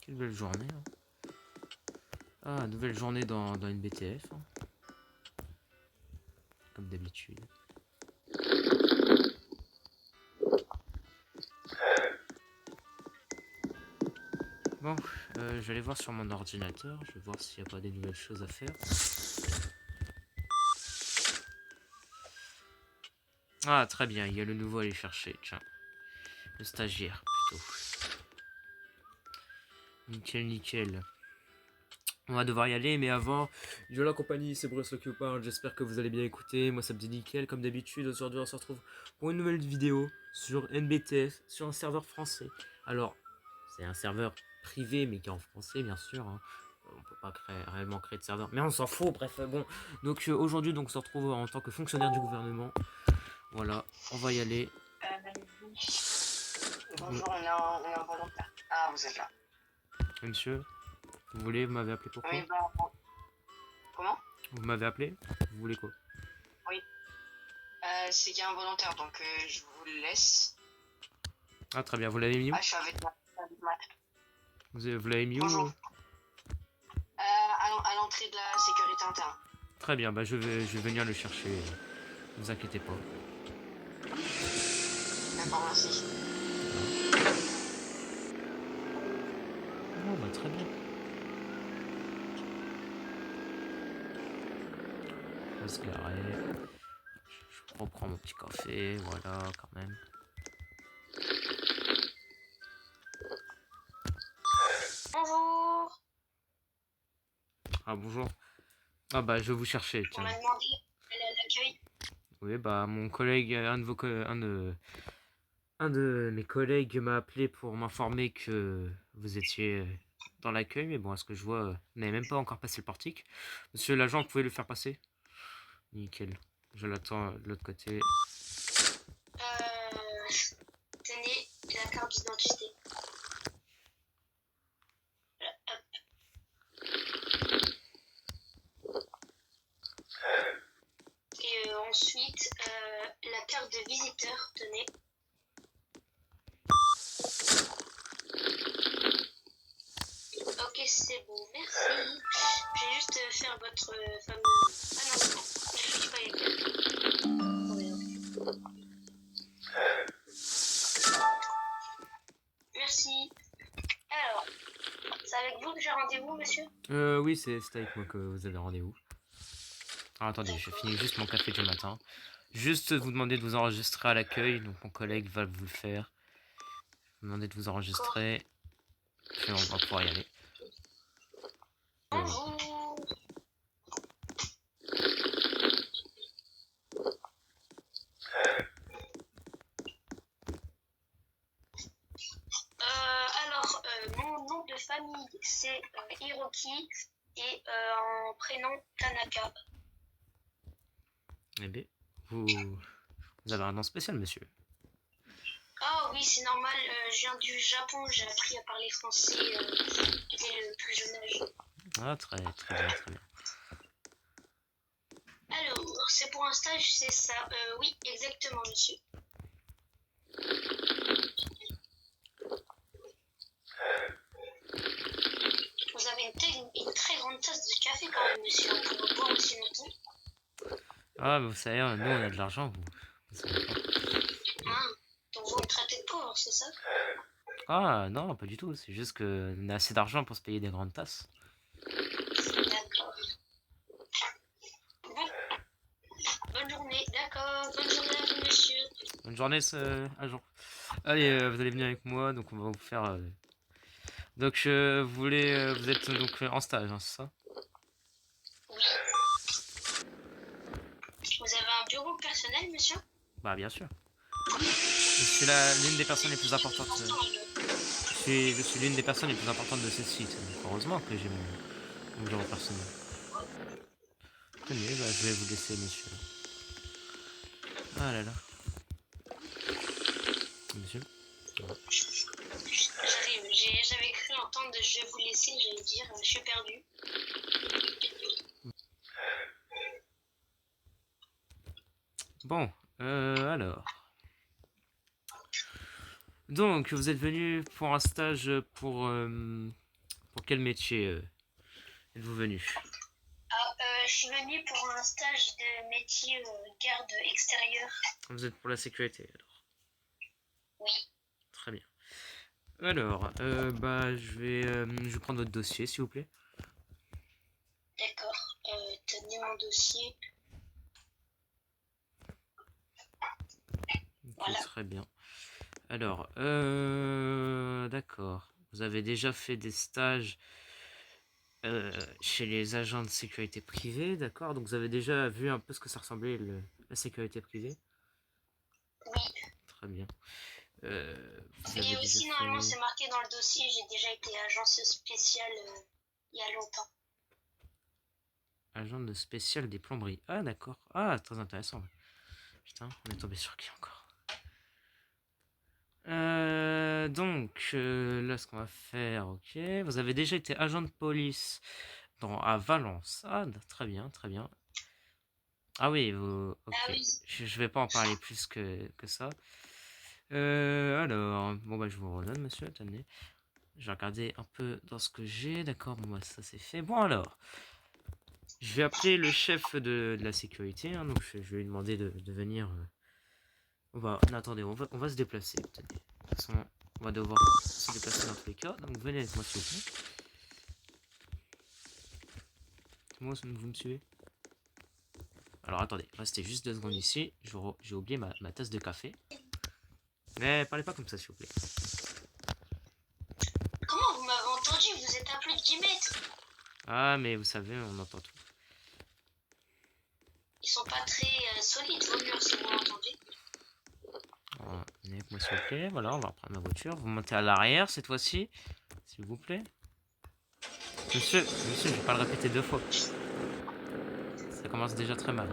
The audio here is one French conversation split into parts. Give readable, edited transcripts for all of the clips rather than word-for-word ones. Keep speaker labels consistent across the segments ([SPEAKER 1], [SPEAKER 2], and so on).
[SPEAKER 1] Quelle belle journée. Hein. Ah, nouvelle journée dans une BTF. Hein. Comme d'habitude. Bon, je vais aller voir sur mon ordinateur. Je vais voir s'il n'y a pas des nouvelles choses à faire. Ah, très bien. Il y a le nouveau à aller chercher. Tiens. Le stagiaire, plutôt. Nickel, nickel. On va devoir y aller, mais avant, yo la compagnie, c'est Bruce qui vous parle. J'espère que vous allez bien écouter. Moi, ça me dit nickel, comme d'habitude. Aujourd'hui, on se retrouve pour une nouvelle vidéo sur NBTF, sur un serveur français. Alors, c'est un serveur privé, mais qui est en français, bien sûr. Hein. On peut pas réellement créer de serveur, mais on s'en fout. Bref, bon. Donc aujourd'hui, on se retrouve en tant que fonctionnaire du gouvernement. Voilà, on va y aller.
[SPEAKER 2] Bonjour, on est en volontaire. Ah, vous êtes là.
[SPEAKER 1] Monsieur, vous m'avez appelé pourquoi?
[SPEAKER 2] Oui, bah, comment?
[SPEAKER 1] Vous m'avez appelé? Vous voulez quoi?
[SPEAKER 2] Oui. C'est qu'il y a un volontaire, donc je vous le laisse.
[SPEAKER 1] Ah, très bien, vous l'avez mis où?
[SPEAKER 2] Ah, je suis avec ma...
[SPEAKER 1] Vous l'avez mis où?
[SPEAKER 2] Bonjour. À l'entrée de la sécurité interne.
[SPEAKER 1] Très bien, bah je vais venir le chercher. Ne vous inquiétez pas.
[SPEAKER 2] D'accord, merci.
[SPEAKER 1] Oh, bah très bien. On va se garer. Je reprends mon petit café, voilà, quand même.
[SPEAKER 2] Bonjour.
[SPEAKER 1] Ah, bonjour. Ah, bah je vais vous chercher,
[SPEAKER 2] On
[SPEAKER 1] tiens.
[SPEAKER 2] m'a demandé d'aller à l'accueil.
[SPEAKER 1] Oui, bah mon collègue, un de mes collègues m'a appelé pour m'informer que vous étiez dans l'accueil, mais bon, à ce que je vois, vous n'avez même pas encore passé le portique. Monsieur l'agent, vous pouvez le faire passer? Nickel. Je l'attends de l'autre côté.
[SPEAKER 2] Tenez la carte d'identité. Et ensuite, la carte de visiteur, tenez. Ok, c'est bon, merci. Je vais juste faire votre fameux... Ah non, je suis pas merci. Alors, c'est avec vous que j'ai rendez-vous, monsieur?
[SPEAKER 1] Oui, c'est avec moi que vous avez rendez-vous. Alors, attendez, je finis juste mon café du matin. Juste vous demander de vous enregistrer à l'accueil, donc mon collègue va vous le faire. Vous demander de vous enregistrer, puis on va pouvoir y aller.
[SPEAKER 2] Bonjour. Alors, mon nom de famille, c'est Hiroki et en prénom Tanaka.
[SPEAKER 1] Eh bien, vous avez un nom spécial, monsieur.
[SPEAKER 2] Ah oui, c'est normal, je viens du Japon, j'ai appris à parler français dès le plus jeune âge.
[SPEAKER 1] Ah, très bien, très bien.
[SPEAKER 2] Alors, c'est pour un stage, c'est ça? Oui, exactement, monsieur. Vous avez une très grande tasse de café quand même, monsieur, pour boire aussi longtemps.
[SPEAKER 1] Ah, vous savez, nous on a de l'argent, vous savez pas.
[SPEAKER 2] Ah, donc vous me traitez de pauvre, c'est ça?
[SPEAKER 1] Ah, non, pas du tout, c'est juste qu'on a assez d'argent pour se payer des grandes tasses.
[SPEAKER 2] D'accord. Bon, bonne journée, d'accord, bonne journée à vous, monsieur.
[SPEAKER 1] Bonne journée, agent. Allez, vous allez venir avec moi, donc on va vous faire... Donc, vous êtes donc en stage, hein, c'est ça?
[SPEAKER 2] Oui. Vous avez un bureau personnel, monsieur?
[SPEAKER 1] Bah, bien sûr. Je suis l'une des personnes les plus importantes. Je suis l'une des personnes les plus importantes de ce site. Donc heureusement que j'ai mon bureau personnel. Tenez, bah, je vais vous laisser, monsieur. Ah là là. Monsieur. Voilà.
[SPEAKER 2] J'avais cru entendre je vais vous laisser, j'allais dire, je suis perdu.
[SPEAKER 1] Bon, alors. Donc, vous êtes venu pour un stage pour Pour quel métier êtes-vous venu?
[SPEAKER 2] Je suis venue pour un stage de métier garde extérieure.
[SPEAKER 1] Vous êtes pour la sécurité alors.
[SPEAKER 2] Oui.
[SPEAKER 1] Très bien. Alors, je vais prendre votre dossier s'il vous plaît.
[SPEAKER 2] D'accord. Tenez mon dossier.
[SPEAKER 1] Ok,
[SPEAKER 2] Voilà.
[SPEAKER 1] très bien. Alors, d'accord. Vous avez déjà fait des stages chez les agents de sécurité privée, d'accord? Donc vous avez déjà vu un peu ce que ça ressemblait la sécurité privée?
[SPEAKER 2] Oui.
[SPEAKER 1] Très bien. Vous avez
[SPEAKER 2] Et
[SPEAKER 1] déjà
[SPEAKER 2] aussi, normalement,
[SPEAKER 1] fait
[SPEAKER 2] c'est marqué dans le dossier, j'ai déjà été agence spéciale il y a longtemps.
[SPEAKER 1] agent de spécial des plomberies. Ah d'accord. Ah, très intéressant. Putain, on est tombé sur qui encore? Là, ce qu'on va faire, ok. Vous avez déjà été agent de police à Valence. Ah, très bien, très bien. Ah oui, vous...
[SPEAKER 2] Ah
[SPEAKER 1] Ok.
[SPEAKER 2] oui.
[SPEAKER 1] Je vais pas en parler plus que ça. Alors, bon bah je vous redonne, monsieur, attendez. Je vais regarder un peu dans ce que j'ai, d'accord, bon bah ça c'est fait. Bon alors, je vais appeler le chef de la sécurité, hein, donc je vais lui demander de venir. Attendez, on va se déplacer, attendez. De toute façon, on va devoir se déplacer dans tous les cas, donc venez avec moi s'il vous plaît. Moi, vous me suivez? Alors attendez, restez juste 2 secondes ici, j'ai oublié ma tasse de café. Mais parlez pas comme ça s'il vous plaît.
[SPEAKER 2] Comment vous m'avez entendu? Vous êtes à plus de 10 mètres.
[SPEAKER 1] Ah mais vous savez, on entend tout.
[SPEAKER 2] Ils sont pas très solides, vos murs, si vous m'entendez.
[SPEAKER 1] Voilà, venez avec moi s'il vous plaît, voilà, on va reprendre ma voiture. Vous montez à l'arrière cette fois-ci, s'il vous plaît. Monsieur, je vais pas le répéter 2 fois. Ça commence déjà très mal.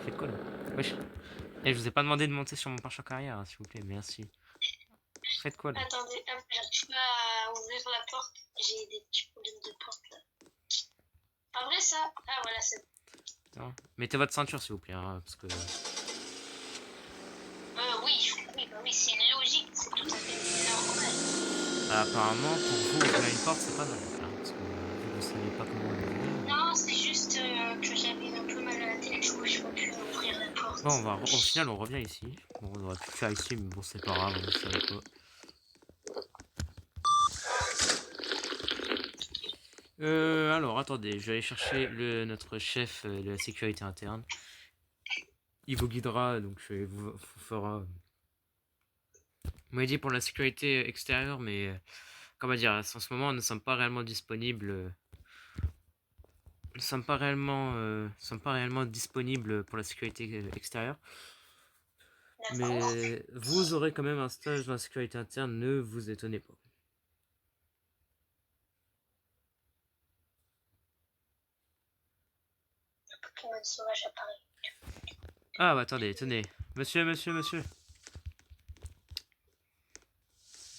[SPEAKER 1] Faites quoi là? Wesh. Et je vous ai pas demandé de monter sur mon pare-choc arrière, hein, s'il vous plaît, merci. Faites quoi là?
[SPEAKER 2] Attendez, hop, j'arrive pas à ouvrir la porte. J'ai des petits problèmes de porte là. Pas vrai ça? Ah voilà, c'est bon.
[SPEAKER 1] Mettez votre ceinture s'il vous plaît, hein, parce que...
[SPEAKER 2] Oui, oui, c'est logique, c'est tout à fait normal.
[SPEAKER 1] apparemment, pour vous, ouvrir une porte, c'est pas normal, hein, parce que vu que vous savez pas comment l'ouvrir...
[SPEAKER 2] Non, c'est juste que j'avais un peu mal à la tête, du coup, j'ai pas pu ouvrir la porte.
[SPEAKER 1] Bon, au final, on revient ici. Bon, on aurait pu le faire ici, mais bon, c'est pas grave, vous savez quoi. Alors, attendez, je vais aller chercher notre chef de la sécurité interne. Il vous guidera, donc vous fera... Vous m'avez dit pour la sécurité extérieure, mais... comment dire, en ce moment, nous ne sommes pas réellement disponibles... nous ne sommes pas réellement disponibles pour la sécurité extérieure.
[SPEAKER 2] D'accord.
[SPEAKER 1] Mais vous aurez quand même un stage dans la sécurité interne, ne vous étonnez pas.
[SPEAKER 2] Pokémon sauvage apparaît.
[SPEAKER 1] Ah, bah attendez, tenez. Monsieur.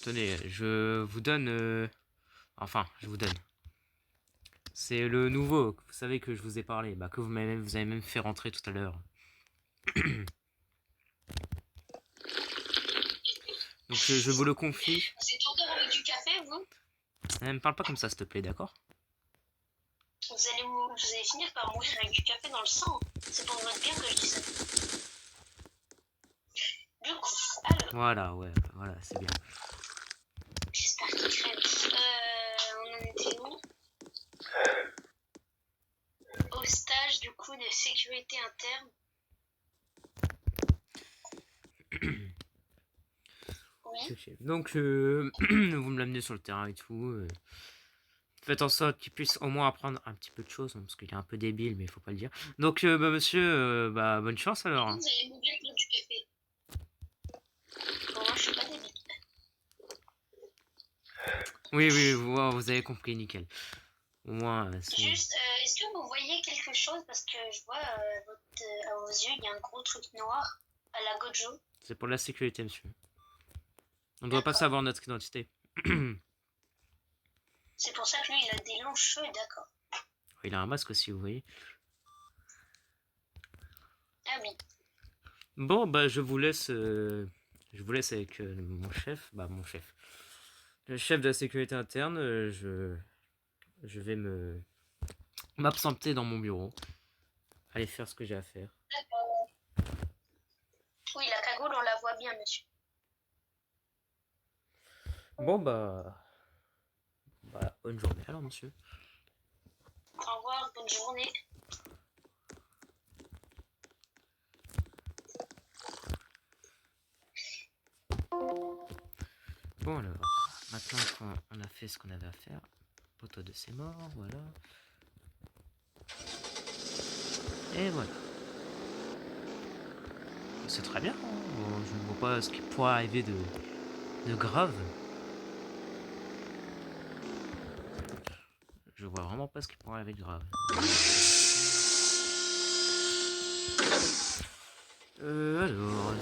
[SPEAKER 1] Tenez, je vous donne... Enfin, je vous donne. C'est le nouveau, vous savez que je vous ai parlé, bah, que vous avez même fait rentrer tout à l'heure. Donc je vous le confie.
[SPEAKER 2] Vous êtes encore avec du café, vous?
[SPEAKER 1] Ne me parle pas comme ça, s'il te plaît, d'accord?
[SPEAKER 2] Vous allez finir par mourir avec du café dans le sang. C'est pour votre bien que je dis ça. Du coup, alors,
[SPEAKER 1] Voilà, ouais, voilà, c'est bien.
[SPEAKER 2] j'espère qu'il crève. On en était où? Au stage, du coup, de sécurité interne. Oui.
[SPEAKER 1] Donc vous me l'amenez sur le terrain et tout. Faites en sorte qu'il puisse au moins apprendre un petit peu de choses, hein, parce qu'il est un peu débile, mais il faut pas le dire. Donc monsieur, bonne chance alors.
[SPEAKER 2] Vous allez mourir pour du café. Bon, moi, je suis pas débile.
[SPEAKER 1] Oui, vous avez compris, nickel. Au moins,
[SPEAKER 2] Juste, est-ce que vous voyez quelque chose? Parce que je vois à vos yeux, il y a un gros truc noir à la Gojo.
[SPEAKER 1] c'est pour la sécurité, monsieur. On ne doit pas savoir notre identité.
[SPEAKER 2] C'est pour ça que lui, il a des longs cheveux, d'accord.
[SPEAKER 1] Il a un masque aussi, vous voyez.
[SPEAKER 2] Ah oui.
[SPEAKER 1] Bon, bah je vous laisse avec mon chef. Bah mon chef. le chef de la sécurité interne, je vais m'absenter dans mon bureau. Aller faire ce que j'ai à faire.
[SPEAKER 2] D'accord. Oui, la cagoule, on la voit bien, monsieur.
[SPEAKER 1] Bon, bonne journée alors, monsieur.
[SPEAKER 2] Au revoir, bonne journée.
[SPEAKER 1] Bon, alors, maintenant qu'on a fait ce qu'on avait à faire, poteau de ses morts, voilà. Et voilà. C'est très bien, hein. Je ne vois pas ce qui pourrait arriver de grave. Je vois vraiment pas ce qui pourrait arriver de grave. Alors...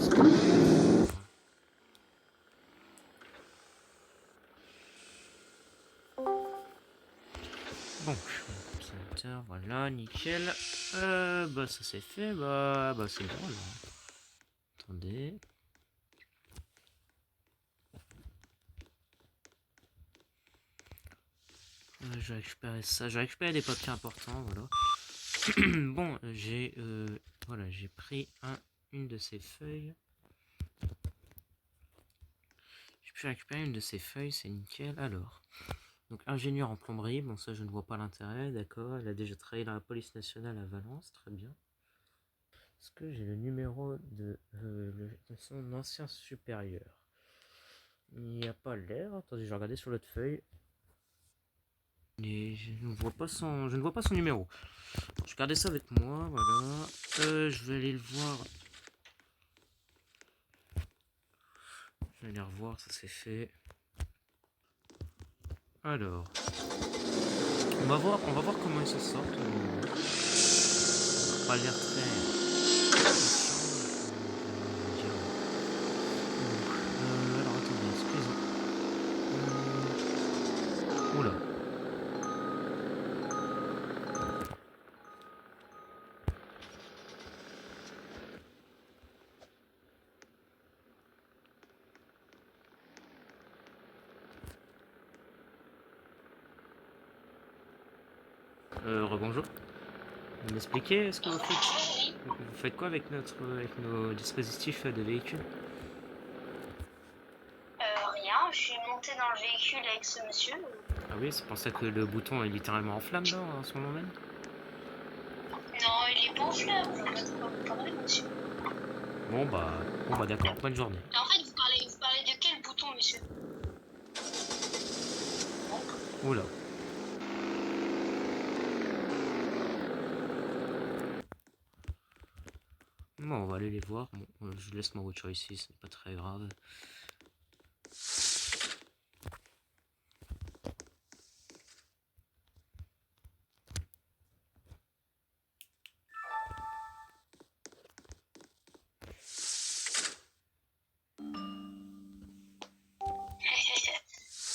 [SPEAKER 1] Bon, observateur, voilà, nickel. Bah ça c'est fait, bah c'est bon alors. Attendez. Je vais récupérer ça, je vais récupérer des papiers importants, voilà. Bon, voilà, j'ai pris une de ces feuilles. J'ai pu récupérer une de ces feuilles, c'est nickel. Alors, donc ingénieur en plomberie, bon ça je ne vois pas l'intérêt, d'accord. Elle a déjà travaillé dans la police nationale à Valence, très bien. Est-ce que j'ai le numéro de son ancien supérieur? Il n'y a pas l'air. Attendez, je vais regarder sur l'autre feuille. Et je ne vois pas son numéro. Je vais garder ça avec moi, voilà. Je vais aller le voir. Je vais aller revoir, ça c'est fait. Alors, on va voir comment ils se sortent. Pas l'air très. Alors attendez, excusez-moi. Oula. Rebonjour. Vous m'expliquez ce que vous faites? Vous faites quoi avec nos dispositifs de véhicule?
[SPEAKER 2] Rien, je suis montée dans le véhicule avec ce monsieur.
[SPEAKER 1] Ah oui, c'est pour ça que le bouton est littéralement en flamme là en ce moment même.
[SPEAKER 2] Non, il est pas en flamme, je vois pas de quoi vous parlez, monsieur.
[SPEAKER 1] Bon bah d'accord, bonne journée.
[SPEAKER 2] En fait, vous parlez de quel bouton, monsieur?
[SPEAKER 1] Oula. Bon, on va aller les voir. Bon, je laisse ma voiture ici, c'est pas très grave.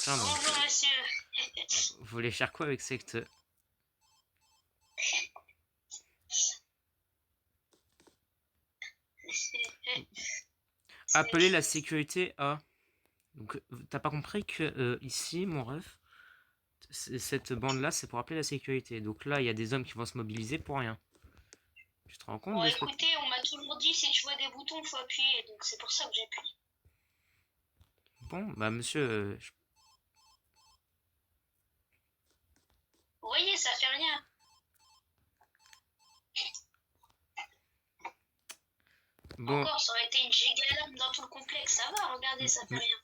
[SPEAKER 1] Tiens donc.
[SPEAKER 2] Bonjour, monsieur.
[SPEAKER 1] Vous voulez faire quoi avec cette... Appeler la sécurité à... Donc, t'as pas compris que ici, mon ref, cette bande-là, c'est pour appeler la sécurité. Donc là, il y a des hommes qui vont se mobiliser pour rien. Tu te rends compte
[SPEAKER 2] Bon,
[SPEAKER 1] de ce que...
[SPEAKER 2] écoutez, on m'a toujours dit si tu vois des boutons, il faut appuyer, donc c'est pour ça que j'appuie.
[SPEAKER 1] Bon, bah monsieur...
[SPEAKER 2] Vous voyez, ça fait rien.
[SPEAKER 1] Bon...
[SPEAKER 2] Encore, ça aurait été une giga alarme dans tout le complexe. Ça va, regardez, ça fait rien.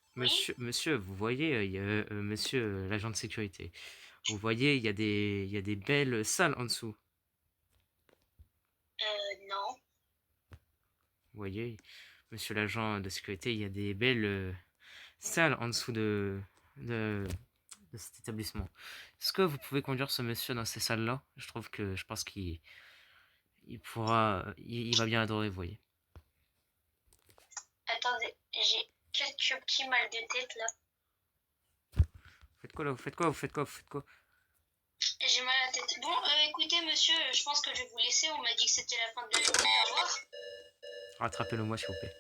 [SPEAKER 1] Monsieur, vous voyez, il y a, monsieur l'agent de sécurité. Vous voyez, il y a des belles salles en dessous.
[SPEAKER 2] Non.
[SPEAKER 1] Vous voyez, monsieur l'agent de sécurité, il y a des belles salles en dessous de cet établissement. Est-ce que vous pouvez conduire ce monsieur dans ces salles-là? Je pense qu'il il va bien adorer, vous voyez.
[SPEAKER 2] Attendez, j'ai quelques petits mal de tête là.
[SPEAKER 1] Vous faites quoi là? Vous faites quoi?
[SPEAKER 2] J'ai mal à la tête. Bon, écoutez, monsieur, je pense que je vais vous laisser. On m'a dit que c'était la fin de la journée. Au revoir.
[SPEAKER 1] Rattrapez-le moi, s'il vous plaît.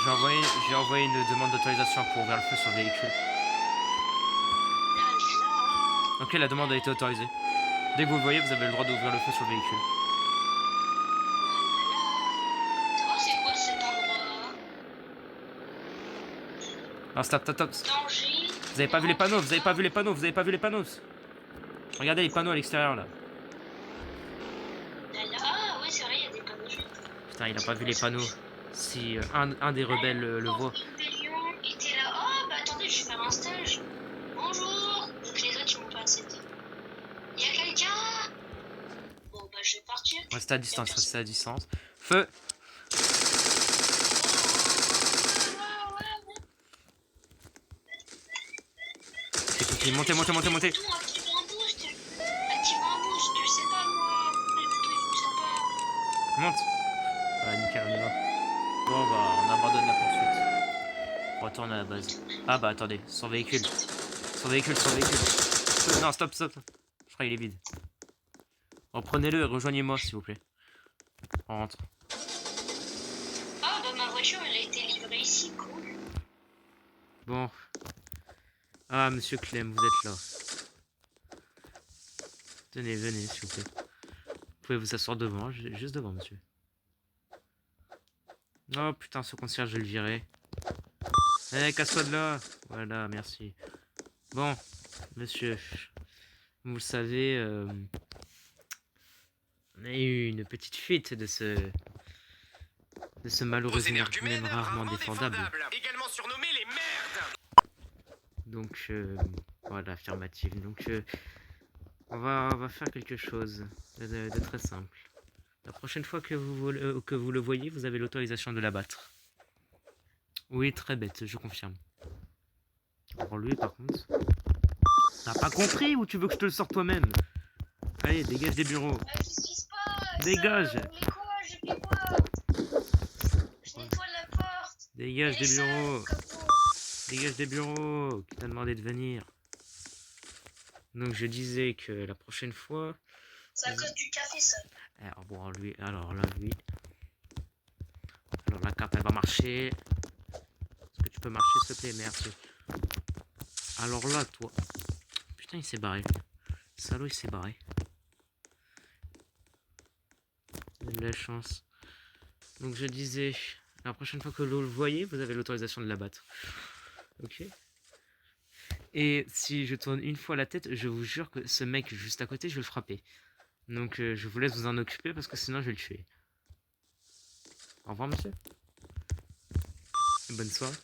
[SPEAKER 1] J'ai envoyé une demande d'autorisation pour ouvrir le feu sur le véhicule.
[SPEAKER 2] Là, là,
[SPEAKER 1] Ok, la demande a été autorisée. Dès que vous le voyez, vous avez le droit d'ouvrir le feu sur le véhicule.
[SPEAKER 2] là. C'est quoi cet endroit?
[SPEAKER 1] Alors stop.
[SPEAKER 2] Danger.
[SPEAKER 1] Vous avez pas vu les panneaux, vous avez pas vu les panneaux, vous avez pas vu les panneaux. Regardez les panneaux à l'extérieur là.
[SPEAKER 2] Là, là. Ah, ouais, c'est vrai, il y a des panneaux.
[SPEAKER 1] Putain, il a pas vu les panneaux. Si un des rebelles le voit.
[SPEAKER 2] Rébellion était là. Oh, bah attendez, je vais faire un stage. Bonjour. Donc les autres, ils m'ont pas accepté. Il y a quelqu'un? Bon, bah je vais partir.
[SPEAKER 1] Restez à distance, restez à distance. Feu. Écoutez, montez.
[SPEAKER 2] Activez un boost. Activez un boost. Je sais pas moi. Les boutons ils fonctionnent pas.
[SPEAKER 1] Monte. Ouais, nickel, on y va. Bon, on abandonne la poursuite. On retourne à la base. Ah bah attendez, son véhicule. Non, stop. Je crois qu'il est vide. Reprenez-le et rejoignez-moi s'il vous plaît. On rentre.
[SPEAKER 2] Ah, bah ma voiture elle a été livrée ici. Cool.
[SPEAKER 1] Bon. Ah, monsieur Clem, vous êtes là. Tenez, venez s'il vous plaît. Vous pouvez vous asseoir devant, juste devant, monsieur. Oh putain, ce concierge, je vais le virer. Eh, casse-toi de là. Voilà, merci. Bon, monsieur, vous le savez, on a eu une petite fuite de ce malheureux énergumène rarement défendable.
[SPEAKER 3] Également surnommé les merdes.
[SPEAKER 1] Donc, voilà, affirmative. Donc, on va faire quelque chose de très simple. La prochaine fois que vous le voyez, vous avez l'autorisation de l'abattre. Oui, très bête, je confirme. Pour lui, par contre... T'as pas compris ou tu veux que je te le sorte toi-même? Allez, dégage des bureaux.
[SPEAKER 2] Qu'est-ce qui se passe?
[SPEAKER 1] Dégage.
[SPEAKER 2] Vous voulez quoi? Je fais quoi? Je nettoie la porte.
[SPEAKER 1] Dégage
[SPEAKER 2] Elle
[SPEAKER 1] des
[SPEAKER 2] est sale,
[SPEAKER 1] bureaux.
[SPEAKER 2] Coco.
[SPEAKER 1] Dégage des bureaux. Qui t'a demandé de venir? Donc je disais que la prochaine fois...
[SPEAKER 2] C'est à cause du café, ça.
[SPEAKER 1] Alors bon, lui... Alors là, lui... Alors la carte, elle va marcher. Est-ce que tu peux marcher, s'il te plaît? Merci. Alors là, toi... Putain, il s'est barré. Salaud, il s'est barré. Il a de la chance. Donc je disais... La prochaine fois que vous le voyez, vous avez l'autorisation de l'abattre. Ok? Et si je tourne une fois la tête, je vous jure que ce mec juste à côté, je vais le frapper. Donc je vous laisse vous en occuper parce que sinon je vais le tuer. Au revoir monsieur. Bonne soirée.